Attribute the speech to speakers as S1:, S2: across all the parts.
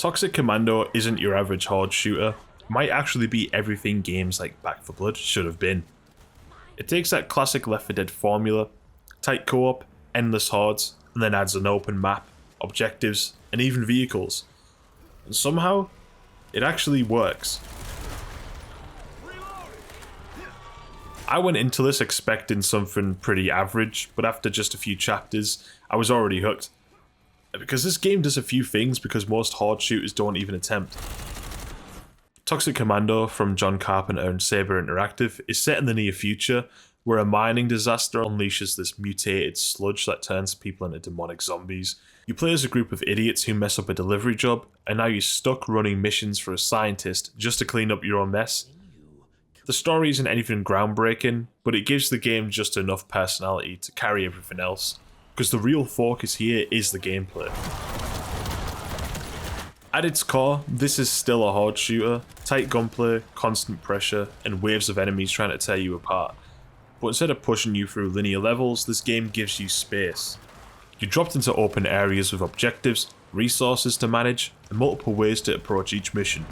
S1: Toxic Commando isn't your average horde shooter. It might actually be everything games like Back 4 Blood should have been. It takes that classic Left 4 Dead formula, tight co-op, endless hordes, and then adds an open map, objectives, and even vehicles. And somehow, it actually works. I went into this expecting something pretty average, but after just a few chapters, I was already hooked. Because this game does a few things because most horde shooters don't even attempt. Toxic Commando from John Carpenter and Saber Interactive is set in the near future, where a mining disaster unleashes this mutated sludge that turns people into demonic zombies. You play as a group of idiots who mess up a delivery job, and now you're stuck running missions for a scientist just to clean up your own mess. The story isn't anything groundbreaking, but it gives the game just enough personality to carry everything else, because the real focus here is the gameplay. At its core, this is still a horde shooter, tight gunplay, constant pressure, and waves of enemies trying to tear you apart. But instead of pushing you through linear levels, this game gives you space. You're dropped into open areas with objectives, resources to manage, and multiple ways to approach each mission.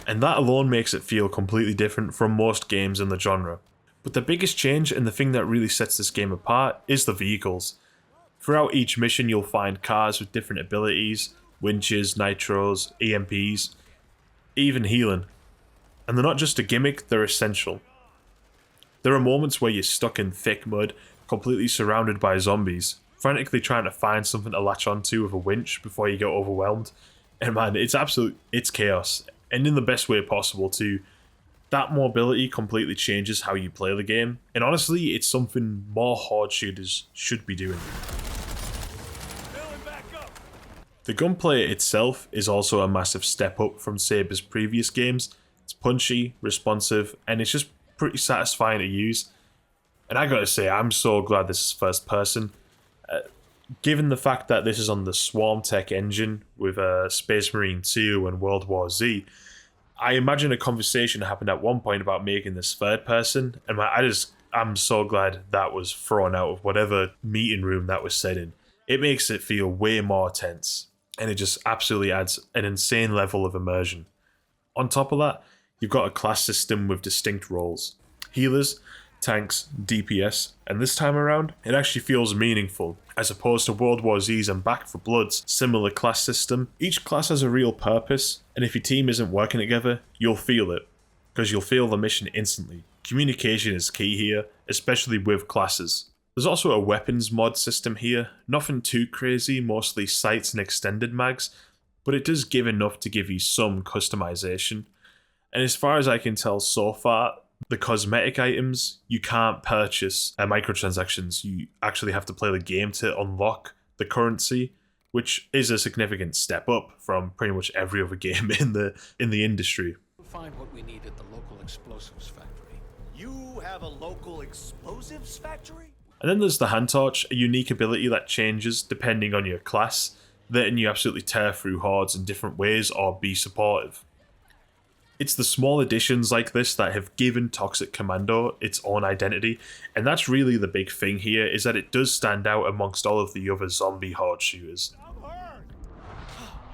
S1: And that alone makes it feel completely different from most games in the genre. But the biggest change and the thing that really sets this game apart is the vehicles. Throughout each mission you'll find cars with different abilities, winches, nitros, EMPs, even healing. And they're not just a gimmick, they're essential. There are moments where you're stuck in thick mud, completely surrounded by zombies, frantically trying to find something to latch onto with a winch before you get overwhelmed. And man, it's chaos, and in the best way possible too. That mobility completely changes how you play the game, and honestly, it's something more horde shooters should be doing. The gunplay itself is also a massive step up from Saber's previous games. It's punchy, responsive, and it's just pretty satisfying to use. And I gotta say, I'm so glad this is first person. Given the fact that this is on the Swarm Tech engine with Space Marine 2 and World War Z, I imagine a conversation happened at one point about making this third person, and I'm so glad that was thrown out of whatever meeting room that was said in. It makes it feel way more tense, and it just absolutely adds an insane level of immersion. On top of that, you've got a class system with distinct roles. Healers, tanks, DPS, and this time around, it actually feels meaningful, as opposed to World War Z's and Back 4 Blood's similar class system. Each class has a real purpose, and if your team isn't working together, you'll feel it, because you'll feel the mission instantly. Communication is key here, especially with classes. There's also a weapons mod system here, nothing too crazy, mostly sights and extended mags, but it does give enough to give you some customization. And as far as I can tell so far, the cosmetic items, you can't purchase microtransactions. You actually have to play the game to unlock the currency, which is a significant step up from pretty much every other game in the industry.
S2: We'll find what we need at the local explosives factory.
S3: You have a local explosives factory?
S1: And then there's the hand torch, a unique ability that changes depending on your class, letting you absolutely tear through hordes in different ways or be supportive. It's the small additions like this that have given Toxic Commando its own identity, and that's really the big thing here, is that it does stand out amongst all of the other zombie horde shooters.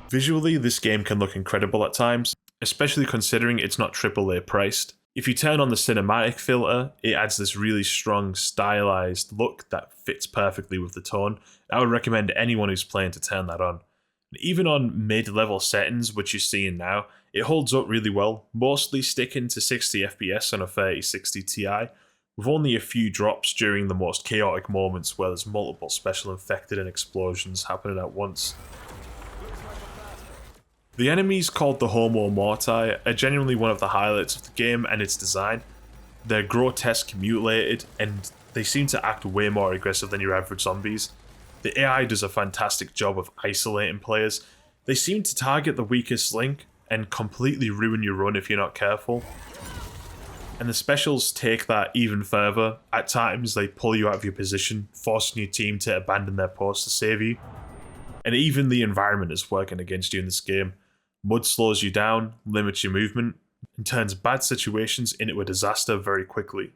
S1: Visually, this game can look incredible at times, especially considering it's not AAA priced. If you turn on the cinematic filter, it adds this really strong, stylized look that fits perfectly with the tone. I would recommend anyone who's playing to turn that on. Even on mid-level settings, which you're seeing now, it holds up really well, mostly sticking to 60 FPS on a 3060 Ti, with only a few drops during the most chaotic moments where there's multiple special infected and explosions happening at once. The enemies called the Homo Morti are genuinely one of the highlights of the game and its design. They're grotesque, mutilated, and they seem to act way more aggressive than your average zombies. The AI does a fantastic job of isolating players. They seem to target the weakest link and completely ruin your run if you're not careful. And the specials take that even further. At times they pull you out of your position, forcing your team to abandon their post to save you. And even the environment is working against you in this game. Mud slows you down, limits your movement, and turns bad situations into a disaster very quickly.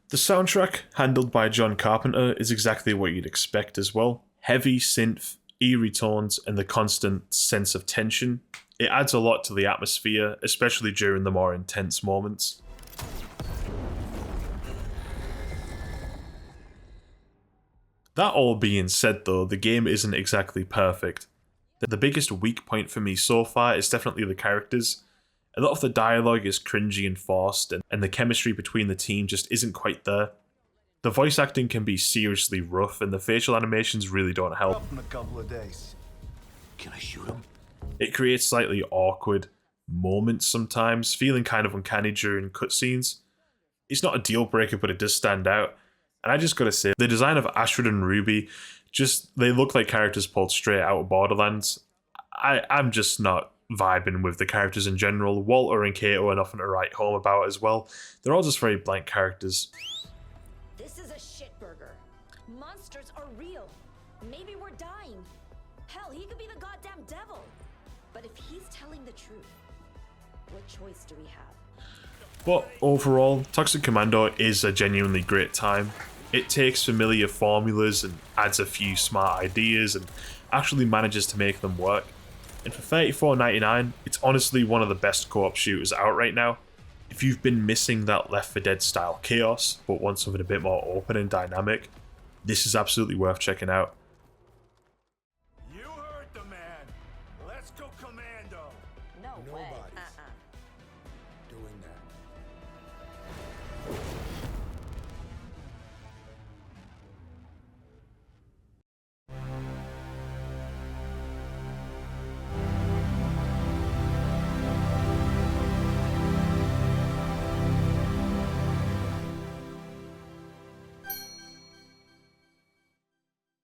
S1: The soundtrack, handled by John Carpenter, is exactly what you'd expect as well. Heavy synth, eerie tones, and the constant sense of tension. It adds a lot to the atmosphere, especially during the more intense moments. That all being said though, the game isn't exactly perfect. The biggest weak point for me so far is definitely the characters. A lot of the dialogue is cringy and forced, and the chemistry between the team just isn't quite there. The voice acting can be seriously rough, and the facial animations really don't help.
S3: Up in a couple of days. Can I shoot him?
S1: It creates slightly awkward moments sometimes, feeling kind of uncanny during cutscenes. It's not a deal breaker, but it does stand out. And I just gotta say, the design of Astrid and Ruby, they look like characters pulled straight out of Borderlands. I'm just not vibing with the characters in general. Walter and Kato are nothing to write home about as well. They're all just very blank characters.
S4: This is a shitburger. Monsters are real. Maybe we're dying. Hell, he could be the goddamn devil. But if he's telling the truth, what choice do we have?
S1: But overall, Toxic Commando is a genuinely great time. It takes familiar formulas and adds a few smart ideas and actually manages to make them work. And for $34.99, it's honestly one of the best co-op shooters out right now. If you've been missing that Left 4 Dead style chaos, but want something a bit more open and dynamic, this is absolutely worth checking out.